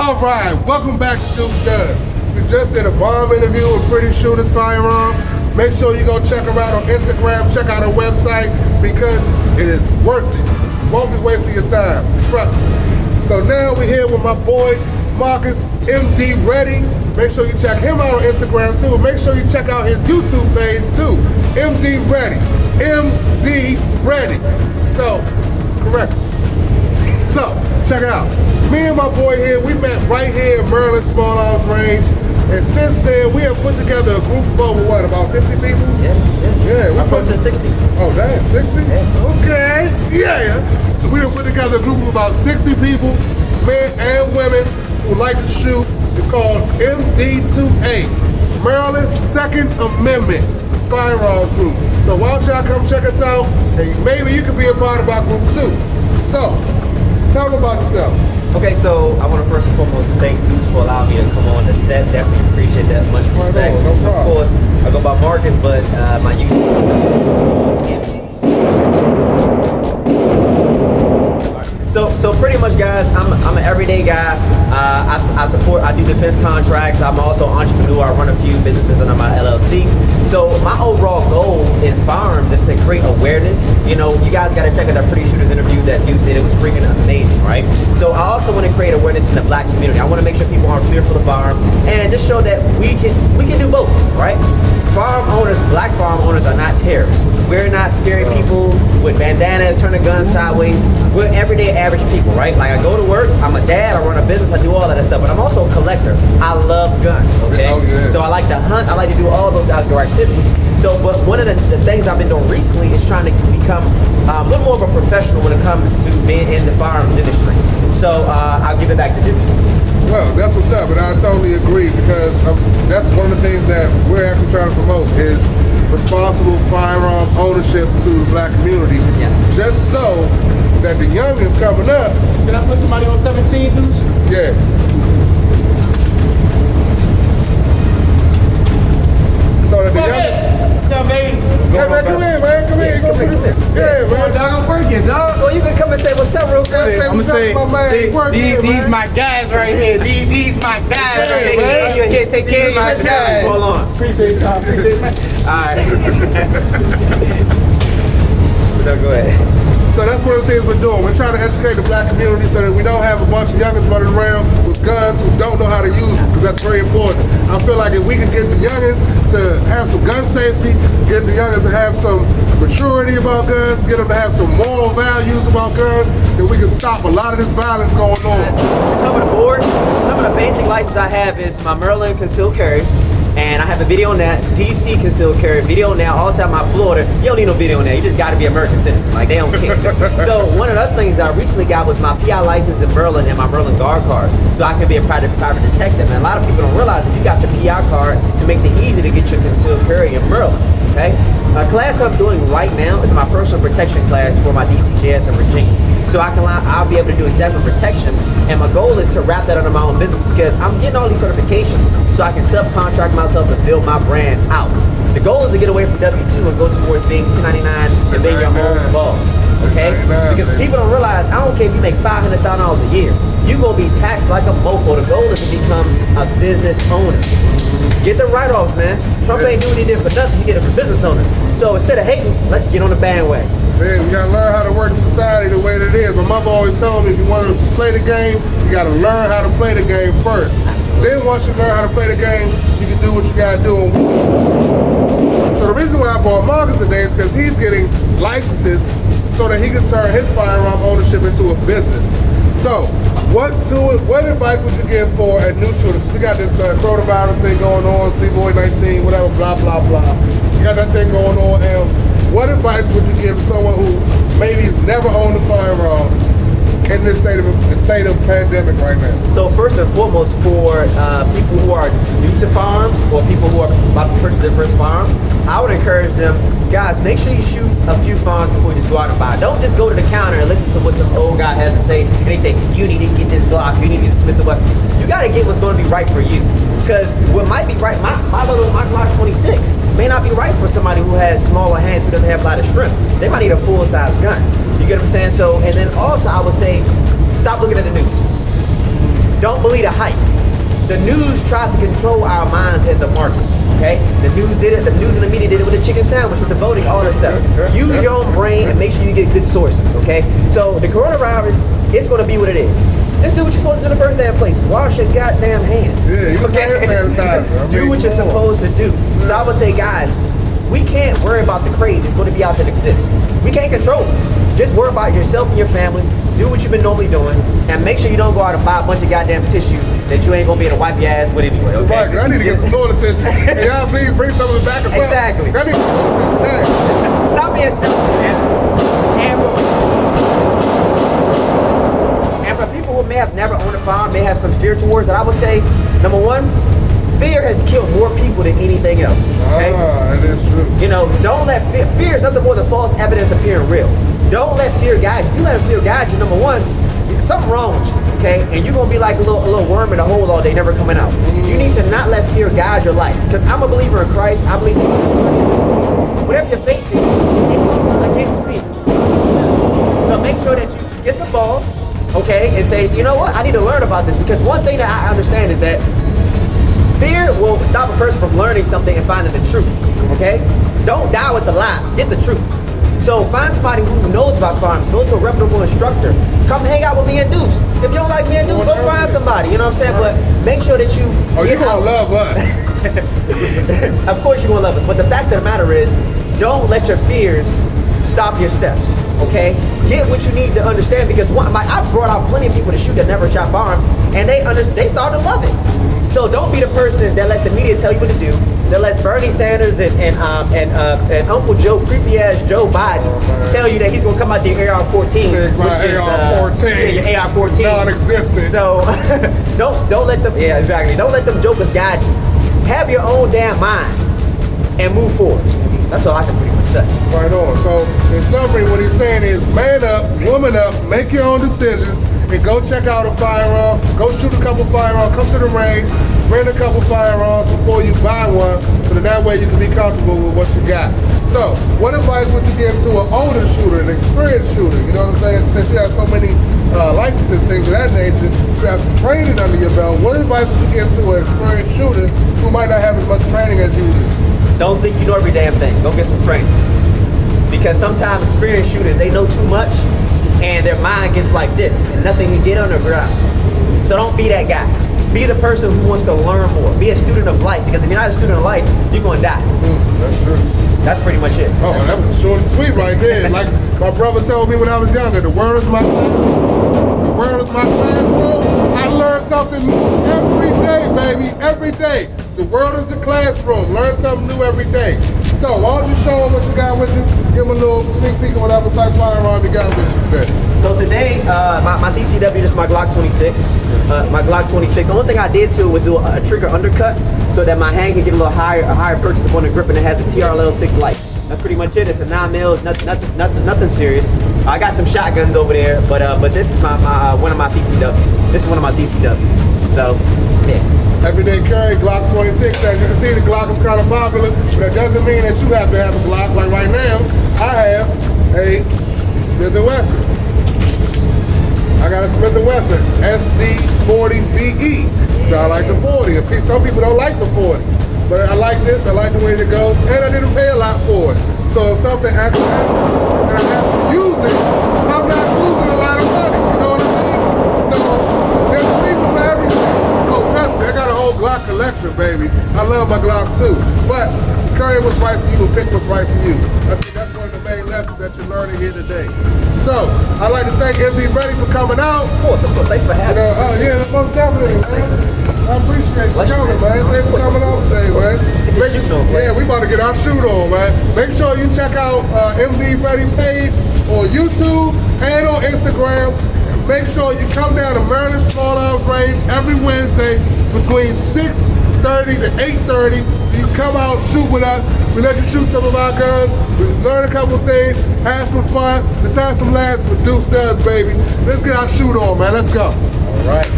All right, welcome back to Duce Does. We just did a bomb interview with Pretty Shooters Firearms. Make sure you go check her out on Instagram, check out her website, because it is worth it. Won't be wasting your time, trust me. So now we're here with my boy, Marcus MD Ready. Make sure you check him out on Instagram too. Make sure you check out his YouTube page too. MD Ready. MD Ready. Spelled correct. So, check it out. Me and my boy here, we met right here in Maryland Small Arms Range. And since then, we have put together a group of over what, about 50 people? Yeah. We put to 60. Oh, damn, 60? Yeah. Okay, yeah. We have put together a group of about 60 people, men and women, who like to shoot. It's called MD2A, Maryland's Second Amendment Firearms Group. So why don't y'all come check us out, and maybe you could be a part of our group too. So, tell them about yourself. Okay, so I want to first and foremost thank Duce for allowing me to come on the set. Definitely appreciate that. Much respect. No problem. Of course, I go by Marcus, but my YouTube. So pretty much, guys, I'm an everyday guy. I do defense contracts. I'm also an entrepreneur. I run a few businesses under my LLC. So my overall goal in firearms is to create awareness. You know, you guys got to check out that Pretty Shooters interview that Duce did. It was freaking amazing, right? So I also want to create awareness in the black community. I want to make sure people aren't fearful of firearms and just show that we can do both, right? Firearm owners, black firearm owners are not terrorists. We're not scary people with bandanas, turning guns sideways. We're everyday average people, right? Like I go to work, I'm a dad, I run a business, I do all that stuff, but I'm also a collector. I love guns, okay? Oh, yeah. So I like to hunt, I like to do all those outdoor activities. So, but one of the things I've been doing recently is trying to become a little more of a professional when it comes to being in the firearms industry. So I'll give it back to Duce. Well, that's what's up, and I totally agree, because that's one of the things that we're actually trying to promote is responsible firearm ownership to the black community. Yes. Just so that the youngins coming up. Can I put somebody on 17, Duce? Yeah. So that the youngins. What's up, baby? Hey man, come in, man. Come in. Go put it in. Yeah, man. Dog, I'm working, dog. Well, you can come and say what's up real quick. I'm gonna say, these my guys right here. These my guys right here. man. You're here, take care of my your guy. Hold on. Appreciate y'all. Appreciate man. All right. So go ahead. So that's one of the things we're doing. We're trying to educate the black community so that we don't have a bunch of youngins running around with guns who don't know how to use them, because that's very important. I feel like if we can get the youngins to have some gun safety, get the youngins to have some maturity about guns, get them to have some moral values about guns, then we can stop a lot of this violence going on. To cover the board, some of the basic licenses I have is my Maryland concealed carry. And I have a video on that, DC concealed carry video on that, also have my Florida. You don't need no video on that, you just gotta be American citizen, like they don't care. So one of the other things I recently got was my PI license in Maryland and my Maryland guard card, so I can be a private detective. And a lot of people don't realize if you got your PI card, it makes it easy to get your concealed carry in Maryland, okay? A class I'm doing right now is my personal protection class for my DCJS in Virginia. So I'll be able to do executive protection, and my goal is to wrap that under my own business, because I'm getting all these certifications so I can subcontract myself and build my brand out. The goal is to get away from W-2 and go towards being 1099 and being your own boss, okay? Because people don't realize, I don't care if you make $500,000 a year, you're gonna be taxed like a mofo. The goal is to become a business owner. Get the write-offs, man. Trump ain't doing anything for nothing, he did it for business owners. So instead of hating, let's get on the bandwagon. Man, you gotta learn how to work in society the way that it is. My mother always told me, if you want to play the game, you gotta learn how to play the game first. Then once you learn how to play the game, you can do what you gotta do. So the reason why I brought Marcus today is because he's getting licenses so that he can turn his firearm ownership into a business. So, what advice would you give for a new shooter? We got this coronavirus thing going on, C-Boy-19, whatever, blah, blah, blah. You got that thing going on, and what advice would you give to someone who maybe never owned a firearm in this state of pandemic right now? So first and foremost, for people who are new to firearms or people who are about to purchase their first firearm, I would encourage them, guys, make sure you shoot a few firearms before you just go out and buy. Don't just go to the counter and listen to what some old guy has to say, and they say, you need to get this Glock, you need to get Smith & Wesson. You gotta get what's gonna be right for you. Because what might be right, my Glock 26 may not be right for somebody who has smaller hands, who doesn't have a lot of strength. They might need a full-size gun. You get what I'm saying? So, and then also I would say, stop looking at the news. Don't believe believe the hype. The news tries to control our minds in the market. Okay? The news did it. The news and the media did it with the chicken sandwich, with the voting, all that stuff. Use your own brain and make sure you get good sources. Okay? So the coronavirus, it's going to be what it is. Just do what you're supposed to do in the first damn place. Wash your goddamn hands. Yeah, you hand sanitizer. Do what you're supposed to do. So I would say, guys, we can't worry about the craze. It's going to be out there that exists. We can't control it. Just worry about yourself and your family. Do what you've been normally doing, and make sure you don't go out and buy a bunch of goddamn tissue that you ain't gonna be able to wipe your ass with anyway. Okay? Right, 'cause I need to get some toilet tissue. Hey, y'all, please bring some of it back. Exactly. I need hey. Stop being selfish, man. And for people who may have never owned a farm, may have some fear towards it, I would say, number one, fear has killed more people than anything else. Okay? Ah, that is true. You know, don't let fear is nothing more than false evidence appearing real. Don't let fear guide you. If you let fear guide you, number one, something wrong with you, okay? And you're gonna be like a little worm in a hole all day, never coming out. You need to not let fear guide your life. Because I'm a believer in Christ. I believe in whatever your faith is, it's against fear. So make sure that you get some balls, okay, and say, you know what, I need to learn about this. Because one thing that I understand is that fear will stop a person from learning something and finding the truth, okay? Don't die with the lie, get the truth. So find somebody who knows about farms, go to a reputable instructor, come hang out with me and Duce. If you don't like me and Duce, go find somebody, you know what I'm saying? But make sure that you... Oh, you're gonna love us. Of course you're gonna love us, but the fact of the matter is, don't let your fears stop your steps, okay? Get what you need to understand, because I've brought out plenty of people to shoot that never shot firearms, and they started to love it. So don't be the person that lets the media tell you what to do, that lets Bernie Sanders and Uncle Joe, creepy ass Joe Biden, tell you that he's gonna come out the AR-14, which is AR-14, your AR-14, non-existent. So don't let them, yeah, exactly. Don't let them jokers guide you. Have your own damn mind and move forward. That's all I can pretty much say. Right on. So in summary, what he's saying is, man up, woman up, make your own decisions, and go check out a firearm. Go shoot a couple firearms. Come to the range. Bring a couple firearms before you buy one, so that way you can be comfortable with what you got. So, what advice would you give to an older shooter, an experienced shooter? You know what I'm saying? Since you have so many licenses, things of that nature, you have some training under your belt. What advice would you give to an experienced shooter who might not have as much training as you do? Don't think you know every damn thing. Go get some training. Because sometimes experienced shooters, they know too much, and their mind gets like this, and nothing can get underground. So don't be that guy. Be the person who wants to learn more. Be a student of life, because if you're not a student of life, you're going to die. That's true. That's pretty much it. Oh, that was short and sweet right there. Like my brother told me when I was younger, the world is my classroom. The world is my classroom. I learn something new every day, baby, every day. The world is a classroom. Learn something new every day. So why don't you show them what you got with you? Give them a little sneak peek of whatever type of firearm you got with you today. So today, my CCW, this is my Glock 26. My Glock 26. The only thing I did too was do a trigger undercut so that my hand can get a little higher, a higher purchase upon the grip, and it has a TRL6 light. That's pretty much it. It's a 9mm, nothing serious. I got some shotguns over there, but this is my one of my CCWs. This is one of my CCWs. So, yeah. Everyday carry, Glock 26. As you can see, the Glock is kind of popular, but that doesn't mean that you have to have a Glock. Like right now, I have a Smith & Wesson. I got a Smith & Wesson SD40VE. So I like the 40. Some people don't like the 40, but I like this. I like the way it goes, and I didn't pay a lot for it. So if something actually happens and I have to use it, I'm not losing a lot of money. You know what I mean? So there's a reason for everything. Oh, trust me, I got a whole Glock collection, baby. I love my Glocks too. But carry what's right for you and pick what's right for you. I think that's one of the main lessons that you're learning here today. So, I'd like to thank MD Ready for coming out. Of course. Thanks for having me. Yeah, most definitely, man. I appreciate you coming, man. Thanks for coming out today, man. We about to get our shoot on, man. Make sure you check out MD Ready page on YouTube and on Instagram. Make sure you come down to Maryland Small Arms Range every Wednesday between 6:30 to 8:30. So you come out, shoot with us. We let you shoot some of our guns. We learn a couple things, have some fun. Let's have some laughs with Duce does, baby. Let's get our shoot on, man. Let's go. All right.